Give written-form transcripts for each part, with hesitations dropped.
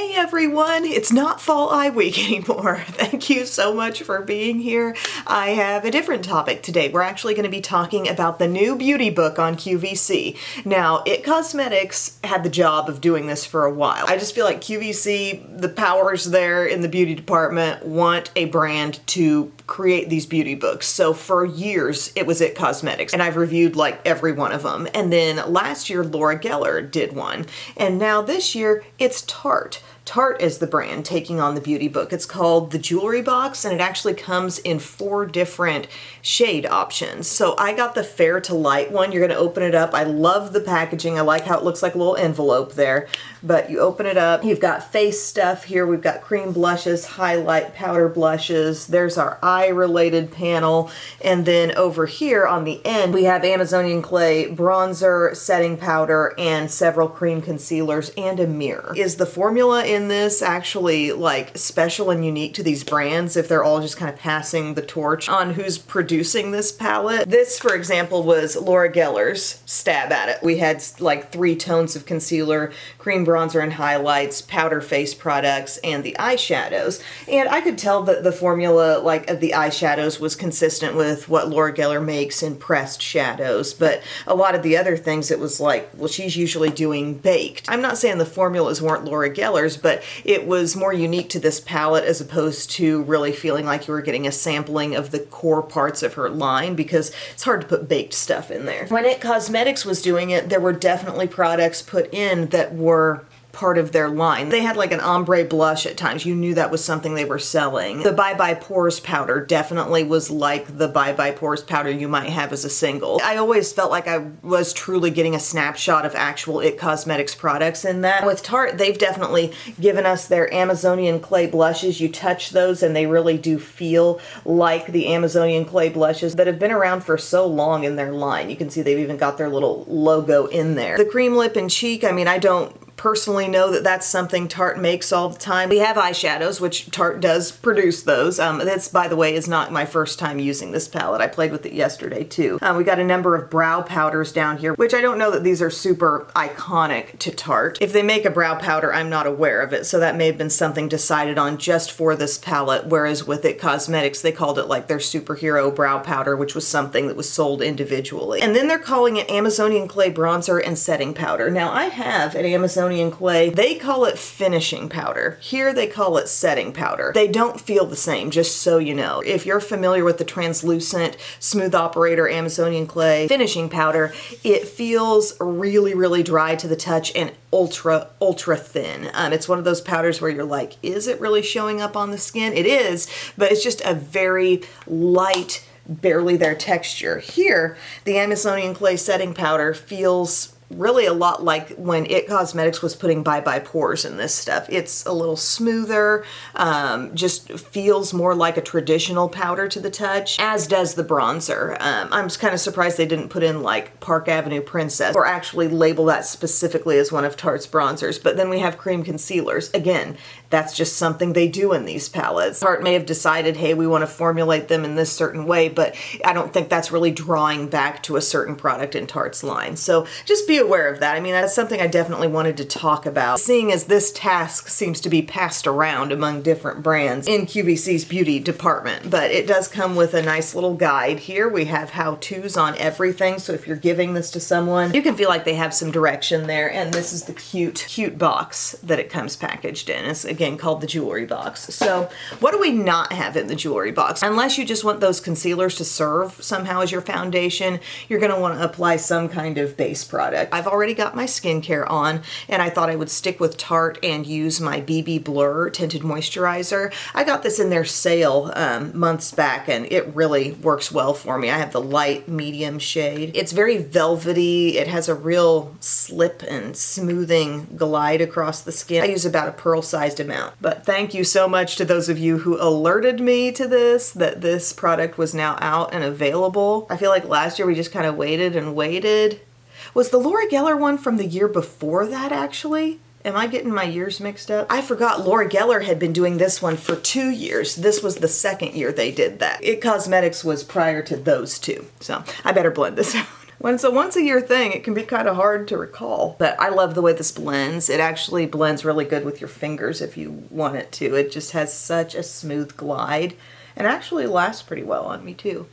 Hey everyone, it's not Fall Eye Week anymore. Thank you so much for being here. I have a different topic today. We're actually going to be talking about the new beauty book on QVC. Now, IT Cosmetics had the job of doing this for a while. I just feel like QVC, the powers there in the beauty department, want a brand to create these beauty books. So for years, it was IT Cosmetics, and I've reviewed like every one of them. And then last year, Laura Geller did one. And now this year, it's TARTE. TARTE is the brand taking on the beauty book. It's called the Jewelry Box, and it actually comes in 4 different shade options. So I got the Fair to Light one. You're gonna open it up. I love the packaging. I like how it looks like a little envelope there. But you open it up, you've got face stuff here. We've got cream blushes, highlight powder blushes. There's our eye-related panel. And then over here on the end, we have Amazonian Clay bronzer, setting powder, and several cream concealers, and a mirror. Is the formula in this actually like special and unique to these brands if they're all just kind of passing the torch on who's producing this palette? This, for example, was Laura Geller's stab at it. We had like 3 tones of concealer, cream bronzer and highlights, powder face products, and the eyeshadows. And I could tell that the formula like of the eyeshadows was consistent with what Laura Geller makes in pressed shadows, but a lot of the other things it was like, well, she's usually doing baked. I'm not saying the formulas weren't Laura Geller's, but it was more unique to this palette as opposed to really feeling like you were getting a sampling of the core parts of her line, because it's hard to put baked stuff in there. When IT Cosmetics was doing it, there were definitely products put in that were part of their line. They had like an ombre blush at times. You knew that was something they were selling. The Bye Bye Pores powder definitely was like the Bye Bye Pores powder you might have as a single. I always felt like I was truly getting a snapshot of actual IT Cosmetics products in that. With Tarte, they've definitely given us their Amazonian Clay blushes. You touch those and they really do feel like the Amazonian Clay blushes that have been around for so long in their line. You can see they've even got their little logo in there. The cream lip and cheek, I mean, I don't personally know that that's something Tarte makes all the time. We have eyeshadows, which Tarte does produce those. This, by the way, is not my first time using this palette. I played with it yesterday too. We got a number of brow powders down here, which I don't know that these are super iconic to Tarte. If they make a brow powder, I'm not aware of it, so that may have been something decided on just for this palette, whereas with IT Cosmetics, they called it like their superhero brow powder, which was something that was sold individually. And then they're calling it Amazonian Clay bronzer and setting powder. Now, I have an Amazonian Clay. They call it finishing powder. Here they call it setting powder. They don't feel the same, just so you know. If you're familiar with the translucent smooth operator Amazonian Clay finishing powder, it feels really, really dry to the touch and ultra thin. It's one of those powders where you're like, is it really showing up on the skin? It is, but it's just a very light, barely there texture. Here, the Amazonian Clay setting powder feels really a lot like when IT Cosmetics was putting Bye Bye Pores in this stuff. It's a little smoother, just feels more like a traditional powder to the touch, as does the bronzer. I'm just kind of surprised they didn't put in like Park Avenue Princess or actually label that specifically as one of Tarte's bronzers. But then we have cream concealers. Again, that's just something they do in these palettes. Tarte may have decided, hey, we want to formulate them in this certain way, but I don't think that's really drawing back to a certain product in Tarte's line. So just be aware of that. I mean, that's something I definitely wanted to talk about, seeing as this task seems to be passed around among different brands in QVC's beauty department. But it does come with a nice little guide here. We have how-tos on everything, so if you're giving this to someone, you can feel like they have some direction there. And this is the cute box that it comes packaged in. It's again called the Jewelry Box. So what do we not have in the Jewelry Box? Unless you just want those concealers to serve somehow as your foundation, you're going to want to apply some kind of base product. I've already got my skincare on, and I thought I would stick with Tarte and use my BB Blur Tinted Moisturizer. I got this in their sale months back, and it really works well for me. I have the light medium shade. It's very velvety. It has a real slip and smoothing glide across the skin. I use about a pearl-sized amount. But thank you so much to those of you who alerted me to this, that this product was now out and available. I feel like last year we just kind of waited and waited. Was the Laura Geller one from the year before that, actually? Am I getting my years mixed up? I forgot Laura Geller had been doing this one for 2 years. This was the 2nd year they did that. IT Cosmetics was prior to those 2. So I better blend this out. When it's a once a year thing, it can be kind of hard to recall. But I love the way this blends. It actually blends really good with your fingers if you want it to. It just has such a smooth glide and actually lasts pretty well on me too.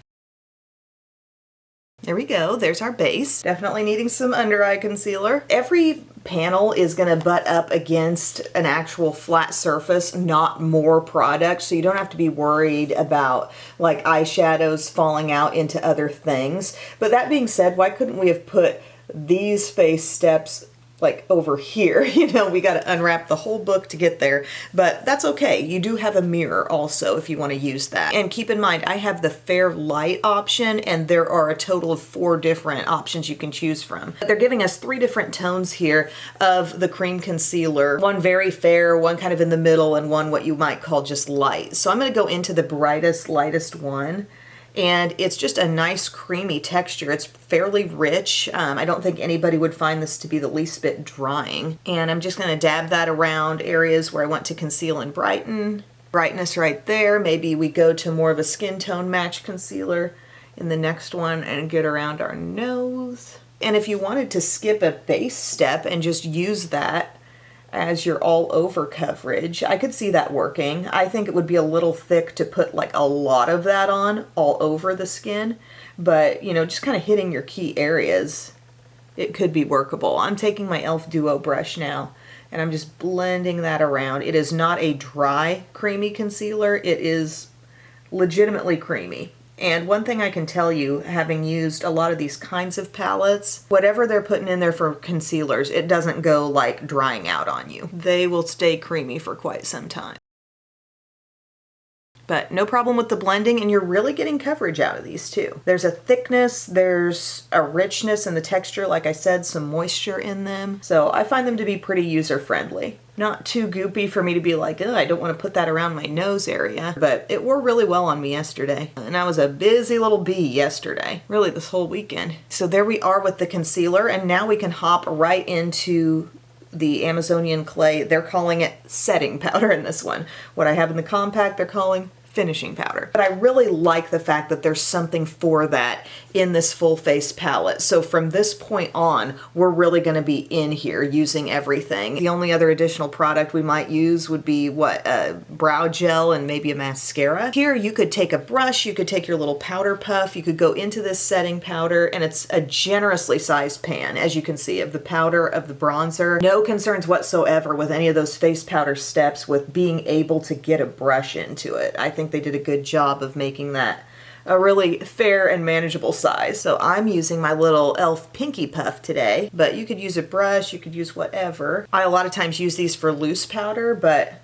There we go, there's our base. Definitely needing some under eye concealer. Every panel is gonna butt up against an actual flat surface, not more product, so you don't have to be worried about like eyeshadows falling out into other things. But that being said, why couldn't we have put these face steps like over here? You know, we got to unwrap the whole book to get there, but that's okay. You do have a mirror also if you want to use that. And keep in mind, I have the fair light option, and there are a total of 4 different options you can choose from. They're giving us 3 different tones here of the cream concealer. One very fair, one kind of in the middle, and one what you might call just light. So I'm going to go into the brightest, lightest one. And it's just a nice creamy texture. It's fairly rich. I don't think anybody would find this to be the least bit drying. And I'm just gonna dab that around areas where I want to conceal and brighten. Brightness right there. Maybe we go to more of a skin tone match concealer in the next one and get around our nose. And if you wanted to skip a base step and just use that as your all over coverage, I could see that working. I think it would be a little thick to put like a lot of that on all over the skin, but you know, just kind of hitting your key areas, it could be workable. I'm taking my e.l.f. Duo brush now and I'm just blending that around. It is not a dry creamy concealer, it is legitimately creamy. And one thing I can tell you, having used a lot of these kinds of palettes, whatever they're putting in there for concealers, it doesn't go like drying out on you. They will stay creamy for quite some time. But no problem with the blending, and you're really getting coverage out of these too. There's a thickness, there's a richness in the texture, like I said, some moisture in them. So I find them to be pretty user-friendly. Not too goopy for me to be like, oh, I don't want to put that around my nose area, but it wore really well on me yesterday. And I was a busy little bee yesterday, really this whole weekend. So there we are with the concealer, and now we can hop right into the Amazonian clay. They're calling it setting powder in this one. What I have in the compact, they're calling finishing powder. But I really like the fact that there's something for that in this full face palette. So from this point on, we're really going to be in here using everything. The only other additional product we might use would be what, a brow gel and maybe a mascara. Here you could take a brush, you could take your little powder puff, you could go into this setting powder, and it's a generously sized pan, as you can see, of the powder, of the bronzer. No concerns whatsoever with any of those face powder steps with being able to get a brush into it. I think they did a good job of making that a really fair and manageable size. So I'm using my little e.l.f. Pinky Puff today, but you could use a brush, you could use whatever. I a lot of times use these for loose powder, but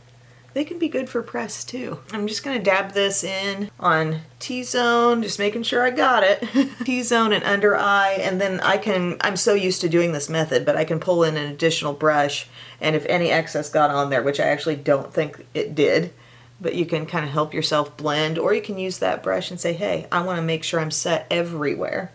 they can be good for press too. I'm just gonna dab this in on T-zone, just making sure I got it. T-zone and under eye, and then I'm so used to doing this method, but I can pull in an additional brush, and if any excess got on there, which I actually don't think it did, but you can kind of help yourself blend, or you can use that brush and say, hey, I want to make sure I'm set everywhere.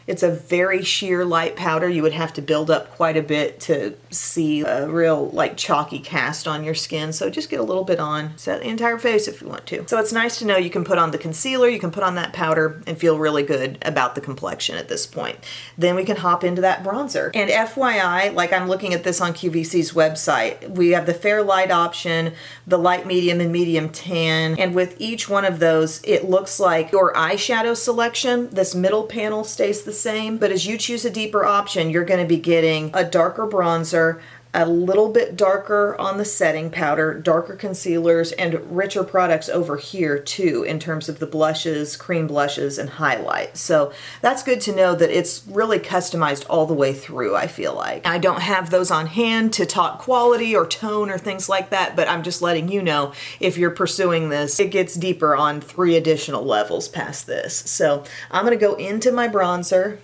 It's a very sheer light powder. You would have to build up quite a bit to see a real like chalky cast on your skin. So just get a little bit on, set the entire face if you want to. So it's nice to know you can put on the concealer, you can put on that powder and feel really good about the complexion at this point. Then we can hop into that bronzer. And FYI, like I'm looking at this on QVC's website, we have the fair light option, the light medium and medium tan. And with each one of those, it looks like your eyeshadow selection, this middle panel stays the same, but as you choose a deeper option, you're going to be getting a darker bronzer, a little bit darker on the setting powder, darker concealers, and richer products over here too in terms of the blushes, cream blushes, and highlights. So that's good to know that it's really customized all the way through, I feel like. I don't have those on hand to talk quality or tone or things like that, but I'm just letting you know if you're pursuing this, it gets deeper on 3 additional levels past this. So I'm going to go into my bronzer.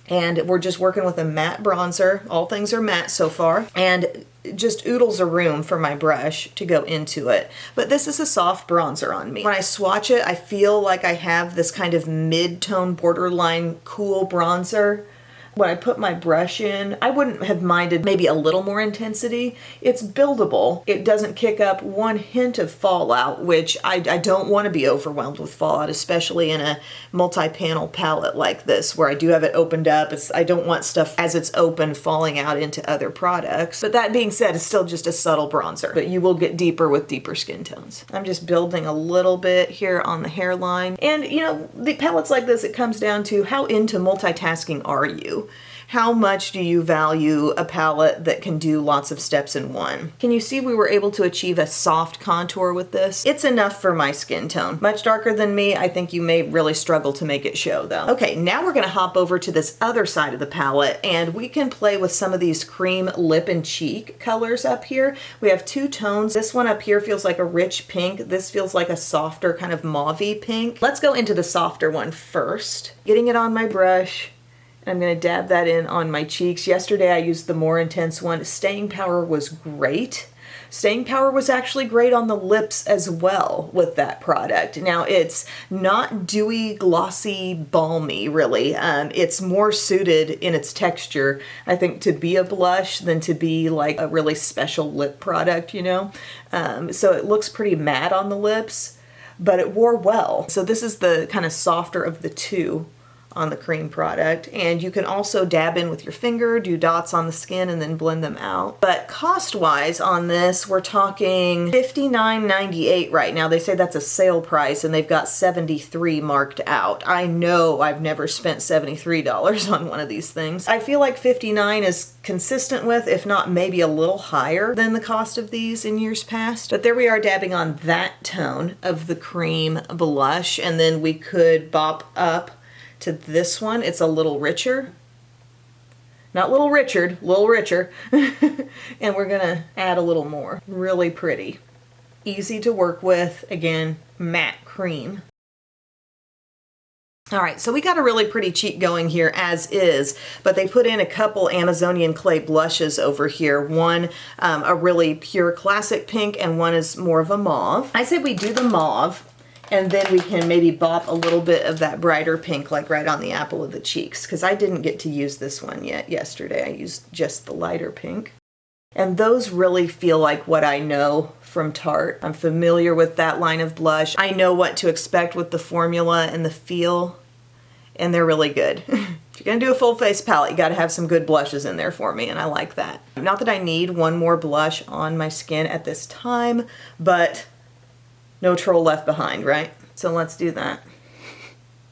And we're just working with a matte bronzer. All things are matte so far. And just oodles of room for my brush to go into it. But this is a soft bronzer on me. When I swatch it, I feel like I have this kind of mid-tone borderline cool bronzer. When I put my brush in, I wouldn't have minded maybe a little more intensity. It's buildable. It doesn't kick up one hint of fallout, which I don't want to be overwhelmed with fallout, especially in a multi-panel palette like this where I do have it opened up. I don't want stuff as it's open falling out into other products. But that being said, it's still just a subtle bronzer, but you will get deeper with deeper skin tones. I'm just building a little bit here on the hairline. And you know, the palettes like this, it comes down to how into multitasking are you? How much do you value a palette that can do lots of steps in one? Can you see we were able to achieve a soft contour with this? It's enough for my skin tone. Much darker than me, I think you may really struggle to make it show though. Okay, now we're gonna hop over to this other side of the palette and we can play with some of these cream lip and cheek colors up here. We have two tones. This one up here feels like a rich pink. This feels like a softer kind of mauve-y pink. Let's go into the softer one first. Getting it on my brush. I'm going to dab that in on my cheeks. Yesterday I used the more intense one. Staying power was great. Staying power was actually great on the lips as well with that product. Now it's not dewy, glossy, balmy really. It's more suited in its texture, I think, to be a blush than to be like a really special lip product, you know? So it looks pretty matte on the lips, but it wore well. So this is the kind of softer of the two on the cream product, and you can also dab in with your finger, do dots on the skin, and then blend them out. But cost-wise on this, we're talking $59.98 right now. They say that's a sale price, and they've got $73 marked out. I know I've never spent $73 on one of these things. I feel like $59 is consistent with, if not maybe a little higher than the cost of these in years past. But there we are dabbing on that tone of the cream blush, and then we could bop up to this one. It's a little richer. Not Little Richard, little richer. And we're gonna add a little more. Really pretty. Easy to work with. Again, matte cream. All right, so we got a really pretty cheek going here as is, but they put in a couple Amazonian clay blushes over here. One, a really pure classic pink, and one is more of a mauve. I said we do the mauve, and then we can maybe bop a little bit of that brighter pink, like right on the apple of the cheeks, because I didn't get to use this one yet yesterday. I used just the lighter pink. And those really feel like what I know from Tarte. I'm familiar with that line of blush. I know what to expect with the formula and the feel, and they're really good. If you're gonna do a full face palette, you gotta have some good blushes in there for me, and I like that. Not that I need one more blush on my skin at this time, but no troll left behind, right? So let's do that.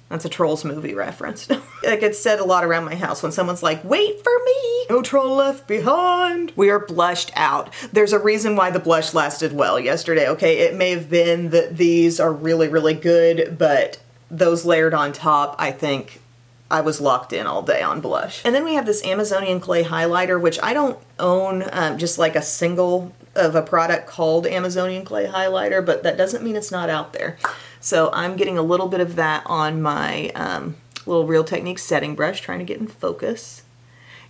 That's a Trolls movie reference. Like it's said a lot around my house when someone's like, wait for me, no troll left behind. We are blushed out. There's a reason why the blush lasted well yesterday, okay? It may have been that these are really, really good, but those layered on top, I think I was locked in all day on blush. And then we have this Amazonian clay highlighter, which I don't own, just like a single of a product called Amazonian clay highlighter, but that doesn't mean it's not out there. So I'm getting a little bit of that on my little Real Techniques setting brush, trying to get in focus.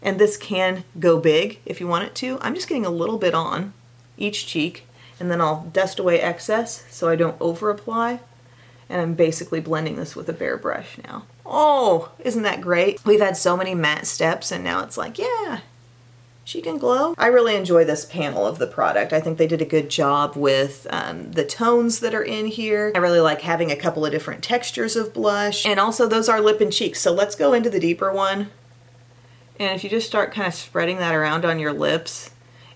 And this can go big if you want it to. I'm just getting a little bit on each cheek, and then I'll dust away excess so I don't over apply. And I'm basically blending this with a bare brush now. Oh, isn't that great? We've had so many matte steps, and now it's like, yeah, she can glow. I really enjoy this panel of the product. I think they did a good job with the tones that are in here. I really like having a couple of different textures of blush. And also those are lip and cheeks. So let's go into the deeper one. And if you just start kind of spreading that around on your lips,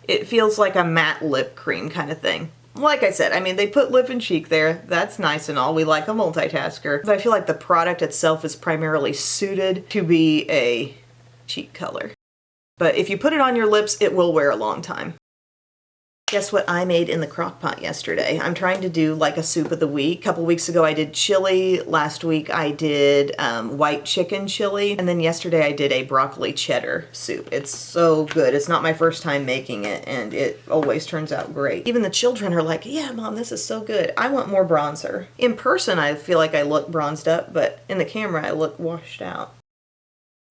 it feels like a matte lip cream kind of thing. Like I said, I mean, they put lip and cheek there. That's nice and all. We like a multitasker. But I feel like the product itself is primarily suited to be a cheek color. But if you put it on your lips, it will wear a long time. Guess what I made in the crock pot yesterday? I'm trying to do like a soup of the week. A couple weeks ago I did chili. Last week I did white chicken chili. And then yesterday I did a broccoli cheddar soup. It's so good. It's not my first time making it, and it always turns out great. Even the children are like, yeah, Mom, this is so good. I want more bronzer. In person I feel like I look bronzed up, but in the camera I look washed out.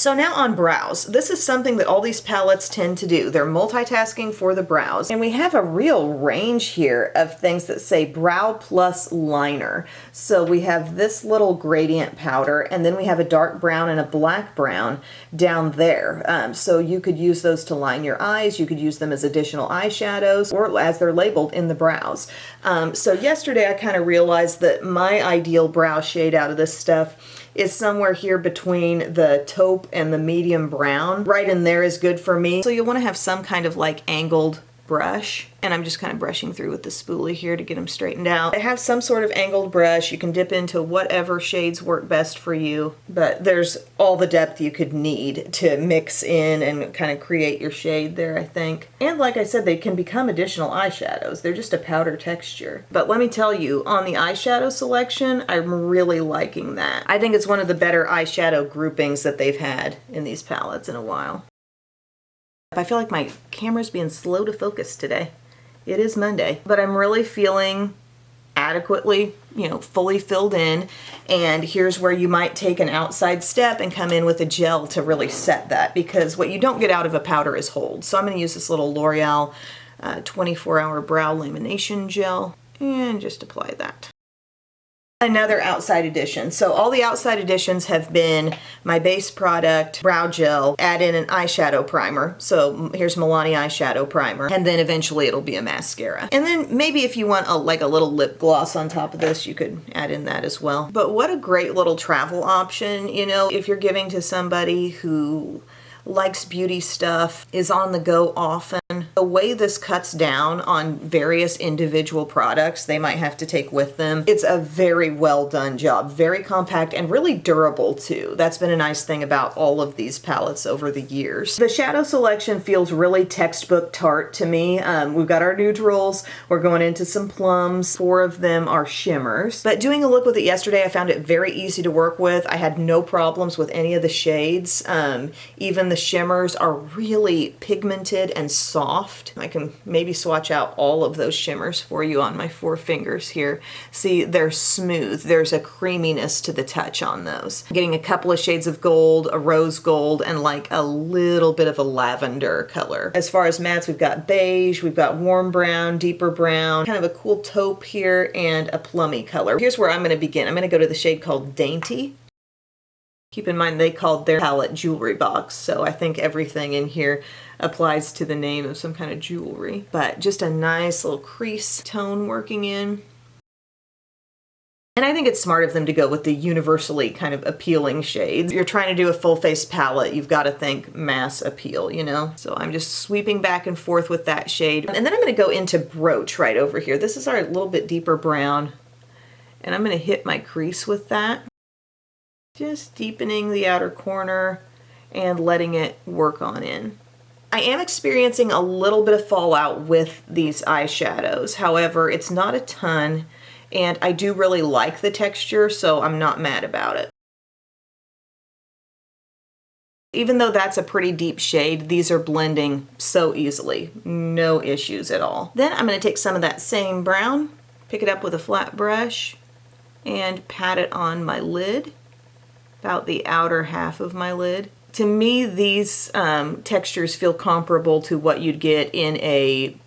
So now on brows, this is something that all these palettes tend to do. They're multitasking for the brows. And we have a real range here of things that say brow plus liner. So we have this little gradient powder, and then we have a dark brown and a black brown down there. So you could use those to line your eyes. You could use them as additional eyeshadows or as they're labeled in the brows. So yesterday I kind of realized that my ideal brow shade out of this stuff is somewhere here between the taupe and the medium brown. Right in there is good for me. So you'll want to have some kind of like angled brush, and I'm just kind of brushing through with the spoolie here to get them straightened out. I have some sort of angled brush. You can dip into whatever shades work best for you, but there's all the depth you could need to mix in and kind of create your shade there, I think. And like I said, they can become additional eyeshadows. They're just a powder texture. But let me tell you, on the eyeshadow selection, I'm really liking that. I think it's one of the better eyeshadow groupings that they've had in these palettes in a while. I feel like my camera's being slow to focus today. It is Monday, but I'm really feeling adequately, fully filled in. And here's where you might take an outside step and come in with a gel to really set that, because what you don't get out of a powder is hold. So I'm going to use this little L'Oreal 24-hour brow lamination gel and just apply that. Another outside addition. So all the outside additions have been my base product, brow gel, add in an eyeshadow primer. So here's Milani eyeshadow primer, and then eventually it'll be a mascara. And then maybe if you want a little lip gloss on top of this, you could add in that as well. But what a great little travel option, if you're giving to somebody who likes beauty stuff, is on the go often. The way this cuts down on various individual products they might have to take with them, it's a very well done job. Very compact and really durable too. That's been a nice thing about all of these palettes over the years. The shadow selection feels really textbook Tarte to me. We've got our neutrals, we're going into some plums, 4 of them are shimmers. But doing a look with it yesterday, I found it very easy to work with. I had no problems with any of the shades. Even the shimmers are really pigmented and soft. I can maybe swatch out all of those shimmers for you on my 4 fingers here. See, they're smooth. There's a creaminess to the touch on those. I'm getting a couple of shades of gold, a rose gold, and like a little bit of a lavender color. As far as mattes, we've got beige, we've got warm brown, deeper brown, kind of a cool taupe here, and a plummy color. Here's where I'm going to begin. I'm going to go to the shade called Dainty. Keep in mind they called their palette jewelry box, so I think everything in here applies to the name of some kind of jewelry. But just a nice little crease tone working in. And I think it's smart of them to go with the universally kind of appealing shades. If you're trying to do a full face palette, you've got to think mass appeal, So I'm just sweeping back and forth with that shade. And then I'm going to go into Brooch right over here. This is our little bit deeper brown. And I'm going to hit my crease with that. Just deepening the outer corner and letting it work on in. I am experiencing a little bit of fallout with these eyeshadows. However, it's not a ton, and I do really like the texture, so I'm not mad about it. Even though that's a pretty deep shade, these are blending so easily. No issues at all. Then I'm going to take some of that same brown, pick it up with a flat brush, and pat it on my lid. About the outer half of my lid. To me, these textures feel comparable to what you'd get in a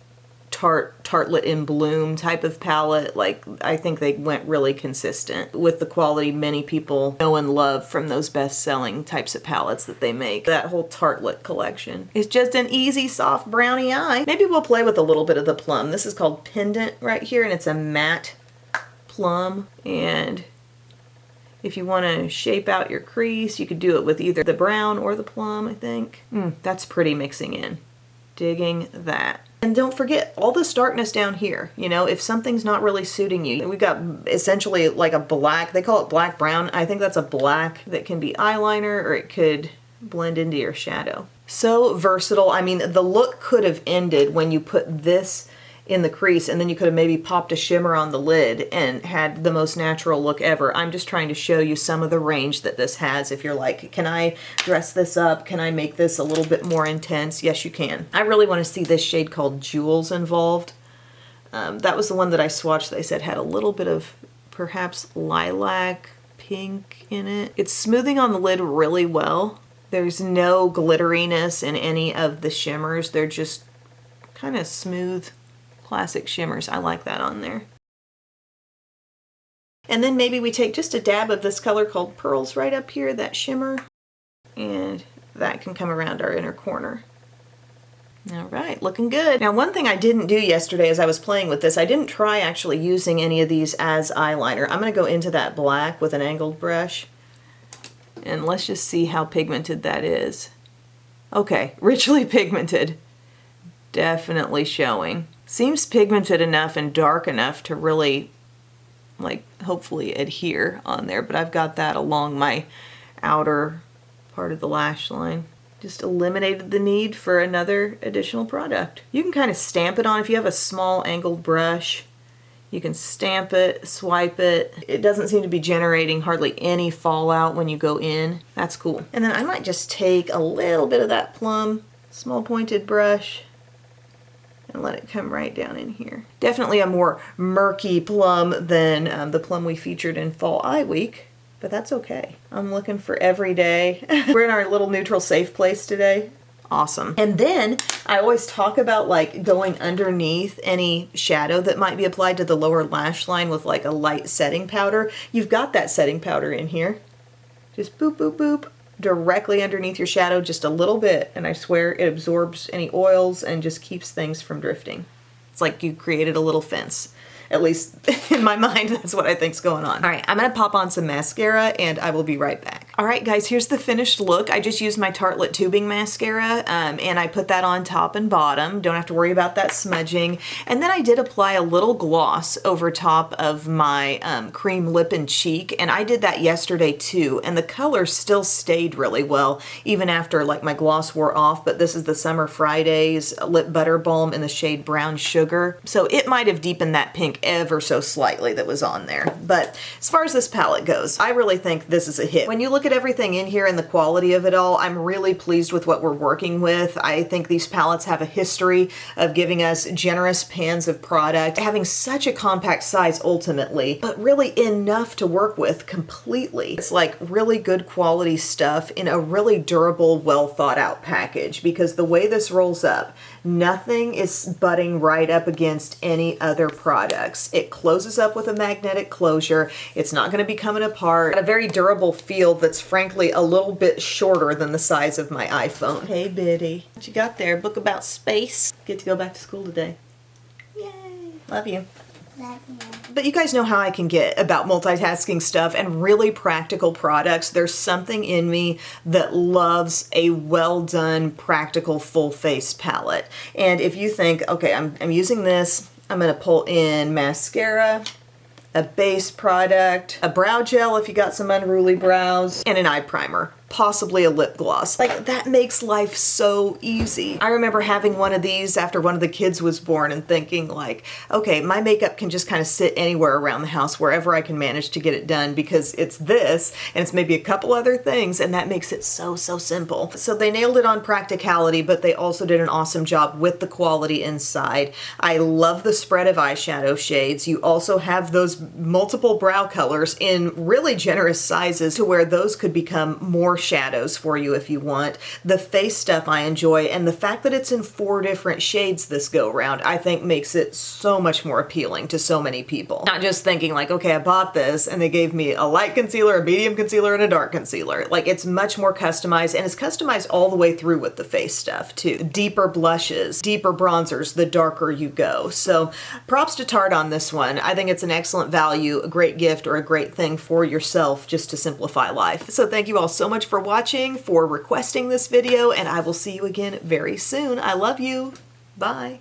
Tartelette in Bloom type of palette. Like, I think they went really consistent with the quality many people know and love from those best-selling types of palettes that they make. That whole Tartelette collection is just an easy, soft brownie eye. Maybe we'll play with a little bit of the plum. This is called Pendant right here, and it's a matte plum. And if you want to shape out your crease, you could do it with either the brown or the plum, I think. That's pretty mixing in. Digging that. And don't forget all this darkness down here. If something's not really suiting you, we've got essentially like a black, they call it black brown. I think that's a black that can be eyeliner, or it could blend into your shadow. So versatile. I mean, the look could have ended when you put this in the crease, and then you could have maybe popped a shimmer on the lid and had the most natural look ever. I'm just trying to show you some of the range that this has. If you're like, can I dress this up? Can I make this a little bit more intense? Yes, you can. I really want to see this shade called Jewels involved. That was the one that I swatched. They said had a little bit of perhaps lilac pink in it. It's smoothing on the lid really well. There's no glitteriness in any of the shimmers. They're just kind of smooth, classic shimmers. I like that on there. And then maybe we take just a dab of this color called Pearls right up here, that shimmer, and that can come around our inner corner. All right, looking good. Now, one thing I didn't do yesterday as I was playing with this, I didn't try actually using any of these as eyeliner. I'm going to go into that black with an angled brush, and let's just see how pigmented that is. Okay, richly pigmented. Definitely showing. Seems pigmented enough and dark enough to really, like, hopefully adhere on there, but I've got that along my outer part of the lash line. Just eliminated the need for another additional product. You can kind of stamp it on if you have a small angled brush. You can stamp it, swipe it. It doesn't seem to be generating hardly any fallout when you go in. That's cool. And then I might just take a little bit of that plum, small pointed brush, and let it come right down in here. Definitely a more murky plum than the plum we featured in Fall Eye Week. But that's okay. I'm looking for every day. We're in our little neutral safe place today. Awesome. And then I always talk about like going underneath any shadow that might be applied to the lower lash line with like a light setting powder. You've got that setting powder in here. Just boop, boop, boop, directly underneath your shadow, just a little bit. And I swear it absorbs any oils and just keeps things from drifting. It's like you created a little fence. At least in my mind, that's what I think's going on. All right, I'm gonna pop on some mascara and I will be right back. All right, guys, here's the finished look. I just used my Tartelette tubing mascara and I put that on top and bottom. Don't have to worry about that smudging. And then I did apply a little gloss over top of my cream lip and cheek, and I did that yesterday too, and the color still stayed really well, even after like my gloss wore off, but this is the Summer Fridays Lip Butter Balm in the shade Brown Sugar. So it might have deepened that pink ever so slightly that was on there. But as far as this palette goes, I really think this is a hit. When you look at everything in here and the quality of it all, I'm really pleased with what we're working with. I think these palettes have a history of giving us generous pans of product, having such a compact size ultimately, but really enough to work with completely. It's like really good quality stuff in a really durable, well thought out package, because the way this rolls up, nothing is butting right up against any other products. It closes up with a magnetic closure. It's not going to be coming apart. Got a very durable feel that's frankly a little bit shorter than the size of my iPhone. Hey Biddy, what you got there? Book about space? Get to go back to school today. Yay! Love you. Love you. But you guys know how I can get about multitasking stuff and really practical products. There's something in me that loves a well done, practical, full face palette. And if you think, okay, I'm using this, I'm gonna pull in mascara, a base product, a brow gel if you got some unruly brows, and an eye primer. Possibly a lip gloss. Like, that makes life so easy. I remember having one of these after one of the kids was born and thinking like, okay, my makeup can just kind of sit anywhere around the house, wherever I can manage to get it done, because it's this and it's maybe a couple other things, and that makes it so simple. So they nailed it on practicality, but they also did an awesome job with the quality inside. I love the spread of eyeshadow shades. You also have those multiple brow colors in really generous sizes to where those could become more shadows for you if you want. The face stuff I enjoy, and the fact that it's in 4 different shades this go round, I think makes it so much more appealing to so many people. Not just thinking like, okay, I bought this and they gave me a light concealer, a medium concealer, and a dark concealer. Like, it's much more customized, and it's customized all the way through with the face stuff too. Deeper blushes, deeper bronzers, the darker you go. So props to Tarte on this one. I think it's an excellent value, a great gift, or a great thing for yourself just to simplify life. So thank you all so much for watching, for requesting this video, and I will see you again very soon. I love you. Bye.